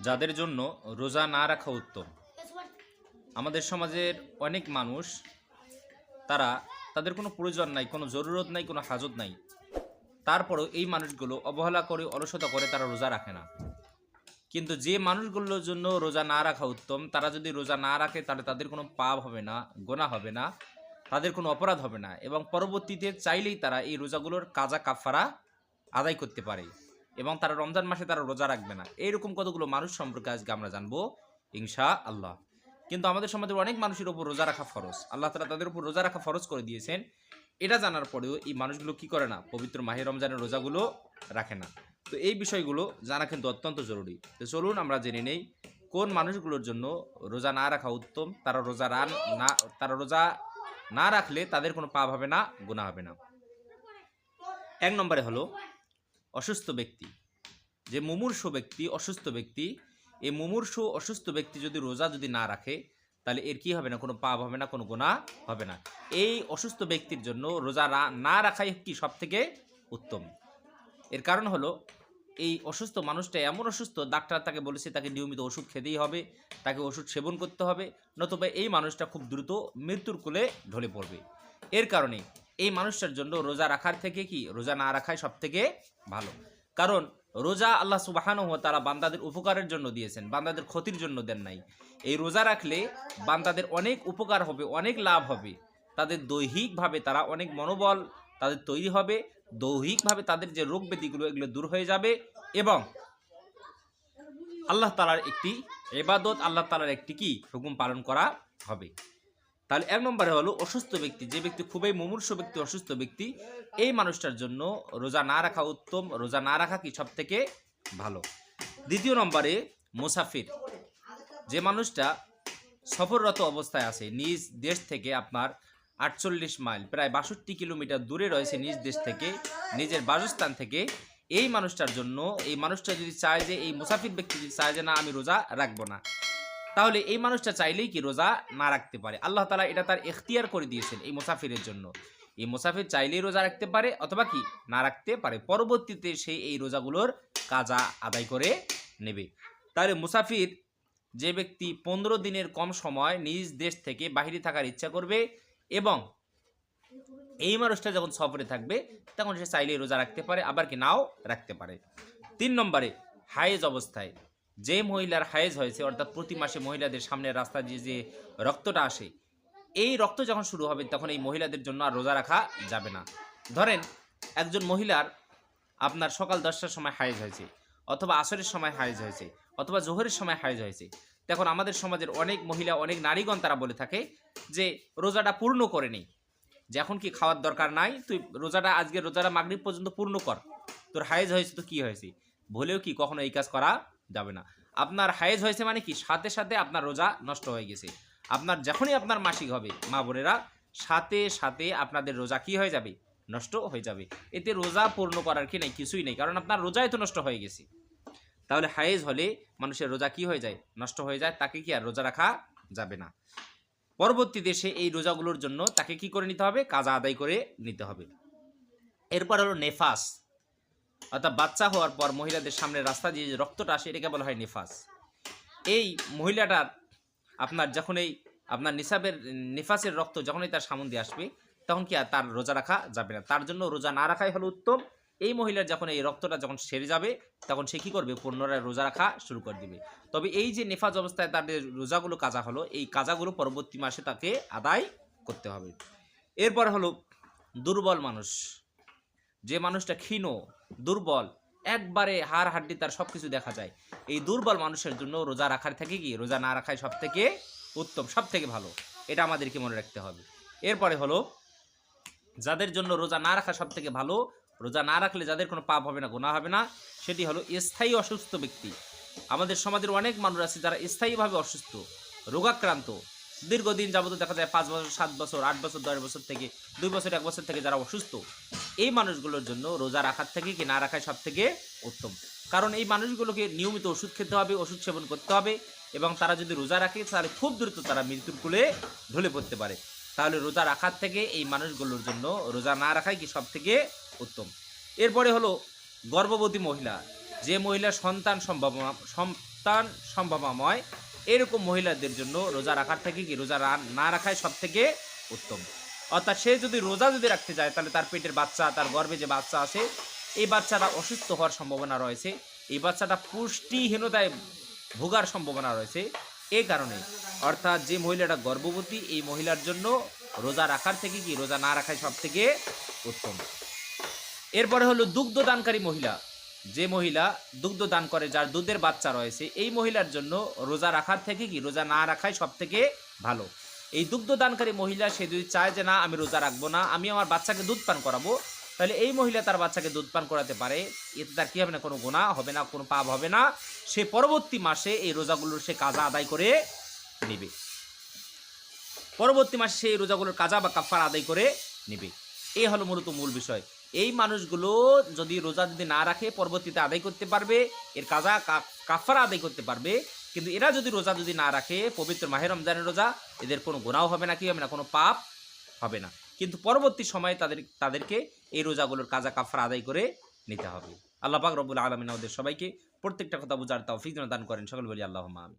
যাদের জন্য রোজা না রাখা উত্তম। আমাদের সমাজের অনেক মানুষ তাদের কোনো প্রয়োজন নাই, কোনো জরুরত নাই, কোনো হাজত নাই, তারপরেও এই মানুষগুলো অবহেলা করে, অলসতা করে, তারা রোজা রাখে না। কিন্তু যে মানুষগুলোর জন্য রোজা না রাখা উত্তম, তারা যদি রোজা না রাখে তাহলে তাদের কোনো পাপ হবে না, গোনাহ হবে না, তাদের কোনো অপরাধ হবে না, এবং পরবর্তীতে চাইলেই তারা এই রোজাগুলোর কাজা কাফারা আদায় করতে পারে, এবং তারা রমজান মাসে তারা রোজা রাখবে না। এইরকম কতগুলো মানুষ সম্পর্কে আজকে আমরা জানবো ইনশা আল্লাহ। কিন্তু আমাদের সমাজের অনেক মানুষের উপর রোজা রাখা ফরজ, আল্লাহ তাআলা তাদের উপর রোজা রাখা ফরজ করে দিয়েছেন। এটা জানার পরেও এই মানুষগুলো কি করে না? পবিত্র মাহে রমজানের রোজাগুলো রাখে না। তো এই বিষয়গুলো জানা কিন্তু অত্যন্ত জরুরি। তো চলুন আমরা জেনে নেই কোন মানুষগুলোর জন্য রোজা না রাখা উত্তম, তারা রোজা না রাখলে তাদের কোনো পাপ হবে না, গুনাহ হবে না। এক নম্বরে হলো অসুস্থ ব্যক্তি। যে মুমূর্ষু ব্যক্তি, অসুস্থ ব্যক্তি, এই মুমূর্ষু অসুস্থ ব্যক্তি যদি রোজা না রাখে তাহলে এর কি হবে না? কোনো পাপ হবে না, কোনো গুনাহ হবে না। এই অসুস্থ ব্যক্তির জন্য রোজা না রাখাই কি সব থেকে উত্তম। এর কারণ হলো এই অসুস্থ মানুষটা এমন অসুস্থ, ডাক্তার তাকে বলেছে তাকে নিয়মিত ওষুধ খেতেই হবে, তাকে ওষুধ সেবন করতে হবে, নতুবা এই মানুষটা খুব দ্রুত মৃত্যুর কোলে ঢলে পড়বে। এর কারণে এই মানুষটার জন্য রোজা রাখার থেকে কি রোজা না রাখাই সব থেকে ভালো। কারণ রোজা আল্লাহ সুবহানাহু ওয়া তাআলা বান্দাদের উপকারের জন্য দিয়েছেন, বান্দাদের ক্ষতির জন্য দেন নাই। এই রোজা রাখলে বান্দাদের অনেক উপকার হবে, অনেক লাভ হবে, তাদের দৈহিকভাবে তারা অনেক মনোবল তাদের তৈরি হবে, দৈহিকভাবে তাদের যে রোগ ব্যাধিগুলো এগুলো দূর হয়ে যাবে, এবং আল্লাহ তাআলার একটি ইবাদত, আল্লাহ তাআলার একটি কি হুকুম পালন করা হবে। তাহলে এক নম্বরে হলো অসুস্থ ব্যক্তি, যে ব্যক্তি খুবই মুমূর্ষু ব্যক্তি, অসুস্থ ব্যক্তি, এই মানুষটার জন্য রোজা না রাখা উত্তম, রোজা না রাখা কি সব থেকে ভালো। দ্বিতীয় নম্বরে মুসাফির, যে মানুষটা সফররত অবস্থায় আছে, নিজ দেশ থেকে আপনার 48 মাইল প্রায় 62 কিলোমিটার দূরে রয়েছে নিজ দেশ থেকে, নিজের বাসস্থান থেকে, এই মানুষটার জন্য, এই মানুষটা যদি চায় যে, এই মুসাফির ব্যক্তি যদি চায় যে না আমি রোজা রাখবো না, তাহলে এই মানুষটা চাইলেই কি রোজা না রাখতে পারে। আল্লাহ তাআলা এটা তার ইখতিয়ার করে দিয়েছেন এই মুসাফিরের জন্য। এই মুসাফির চাইলেই রোজা রাখতে পারে অথবা কি না রাখতে পারে, পরবর্তীতে সেই এই রোজাগুলোর কাজা আদায় করে নেবে। তাহলে মুসাফির যে ব্যক্তি 15 দিনের কম সময় নিজ দেশ থেকে বাহিরে থাকার ইচ্ছা করবে, এবং এই মানুষটা যখন সফরে থাকবে তখন সে চাইলেই রোজা রাখতে পারে, আবার কি নাও রাখতে পারে। 3 নম্বরে হায়েজ অবস্থায়, যে মহিলার হায়েজ হয়েছে, অর্থাৎ প্রতি মাসে মহিলাদের সামনের রাস্তা দিয়ে যে রক্তটা আসে, এই রক্ত যখন শুরু হবে তখন এই মহিলাদের জন্য আর রোজা রাখা যাবে না। ধরেন একজন মহিলার আপনার সকাল 10টার সময় হায়েজ হয়েছে, অথবা আসরের সময় হায়েজ হয়েছে, অথবা জোহরের সময় হায়েজ হয়েছে, তখন আমাদের সমাজের অনেক মহিলা, অনেক নারীগণ তারা বলে থাকে যে রোজাটা পূর্ণ করে নেই, যে এখন কি খাওয়ার দরকার নাই, তুই রোজাটা মাগরিব পর্যন্ত পূর্ণ কর, তোর হায়েজ হয়েছে তো কি হয়েছে, বলেও কি কখনো এই কাজ করা যাবে না। আপনার হায়েজ হয়েছে মানে কি সাথে সাথে আপনার রোজা নষ্ট হয়ে গেছে। আপনার যখনই আপনার মাসিক হবে মা বোনেরা, সাথে সাথে আপনাদের রোজা কি হয়ে যাবে? নষ্ট হয়ে যাবে। এতে রোজা পূর্ণ করার কি নেই, কিছুই নেই, কারণ আপনার রোজাই তো নষ্ট হয়ে গেছে। তাহলে হায়েজ হলে মানুষের রোজা কি হয়ে যায়? নষ্ট হয়ে যায়, তাকে কি আর রোজা রাখা যাবে না। পরবর্তীতে সে এই রোজাগুলোর জন্য তাকে কি করে নিতে হবে? কাজা আদায় করে নিতে হবে। এরপর হলো নেফাস, অর্থাৎ বাচ্চা হওয়ার পর মহিলাদের সামনে রাস্তা দিয়ে যে রক্তটা আসে এটাকে বলা হয় নেফাস। এই মহিলাটার আপনার যখন এই আপনার নিফাসের রক্ত যখনই তার সামনে দিয়ে আসবে তখন কি আর তার রোজা রাখা যাবে না, তার জন্য রোজা না রাখাই হলো উত্তম। এই মহিলার যখন এই রক্তটা যখন সেরে যাবে তখন সে কী করবে? পুনরায় রোজা রাখা শুরু করে দিবে। তবে এই যে নেফাজ অবস্থায় তাদের রোজাগুলো কাজা হলো, এই কাজাগুলো পরবর্তী মাসে তাকে আদায় করতে হবে। এরপর হলো দুর্বল মানুষ, যে মানুষটা ক্ষীণ, দুর্বল, একবারে হাড় হাড্ডি তার সব কিছু দেখা যায়, এই দুর্বল মানুষের জন্য রোজা রাখার থেকে কি রোজা না রাখাই সব থেকে উত্তম, সব থেকে ভালো, এটা আমাদেরকে মনে রাখতে হবে। এরপরে হলো যাদের জন্য রোজা না রাখা সব থেকে ভালো, রোজা না রাখলে যাদের কোনো পাপ হবে না, গুনাহ হবে না, সেটি হলো স্থায়ী অসুস্থ ব্যক্তি। আমাদের সমাজের অনেক মানুষ আছে যারা স্থায়ীভাবে অসুস্থ, রোগাক্রান্ত, দীর্ঘদিন যাবত দেখা যায় 5 বছর, 7 বছর, 8 বছর, 10 বছর থেকে, 2 বছর, 1 বছর থেকে যারা অসুস্থ, এই মানুষগুলোর জন্য রোজা রাখার থেকে কি না রাখাই সব থেকে উত্তম। কারণ এই মানুষগুলোকে নিয়মিত ওষুধ খেতে হবে, ওষুধ সেবন করতে হবে, এবং তারা যদি রোজা রাখে তাহলে খুব দ্রুত তারা মৃত্যুর কোলে ঢলে পড়তে পারে। তাহলে রোজা রাখার থেকে এই মানুষগুলোর জন্য রোজা না রাখাই কি সব থেকে উত্তম। এরপরে হলো গর্ভবতী মহিলা, যে মহিলার অত্যন্ত সম্ভাবনাময় এরকম মহিলাদের জন্য রোজা রাখার থেকে কি রোজা না রাখাই সব থেকে উত্তম। অর্থাৎ সে যদি রোজা রাখতে যায় তাহলে তার পেটের বাচ্চা, তার গর্ভে যে বাচ্চা আছে, এই বাচ্চাটা অসুস্থ হওয়ার সম্ভাবনা রয়েছে, এই বাচ্চাটা পুষ্টিহীনতায় ভোগার সম্ভাবনা রয়েছে। এই কারণে অর্থাৎ যে মহিলাটা গর্ভবতী এই মহিলার জন্য রোজা রাখার থেকে কি রোজা না রাখাই সব থেকে উত্তম। এরপরে হলো দুগ্ধ দানকারী মহিলা, যে মহিলা দুগ্ধ দান করে, যার দুধের বাচ্চা রয়েছে, এই মহিলার জন্য রোজা রাখার থেকে কি রোজা না রাখাই সব থেকে ভালো। এই দুগ্ধ দানকারী মহিলা সে যদি চায় যে না আমি রোজা রাখবো না, আমি আমার বাচ্চাকে দুধ পান করাবো, তাহলে এই মহিলা তার বাচ্চাকে দুধ পান করাতে পারে। এতে তার কি হবে না, কোনো গুনাহ হবে না, কোনো পাপ হবে না। সে পরবর্তী মাসে এই রোজাগুলোর সে কাজা আদায় করে নেবে, পরবর্তী মাসে সেই রোজাগুলোর কাজা বা কাফারা আদায় করে নেবে। এই হলো মূলত মূল বিষয়। এই মানুষগুলো যদি রোজা না রাখে পরবর্তীতে আদায় করতে পারবে, এর কাজা কাফারা আদায় করতে পারবে। কিন্তু এরা যদি রোজা না রাখে পবিত্র মাহে রমজানের রোজা, এদের কোনো গুনাহ হবে না, কি হবে না, কোনো পাপ হবে না। কিন্তু পরবর্তী সময়ে তাদেরকে এই রোজাগুলোর কাজা কাফারা আদায় করে নিতে হবে। আল্লাহ পাক রব্বুল আলামিন আমাদের সবাইকে প্রত্যেকটা কথা বোঝার তৌফিক দান করেন। সকল বলি আল্লাহুম্মা আমিন।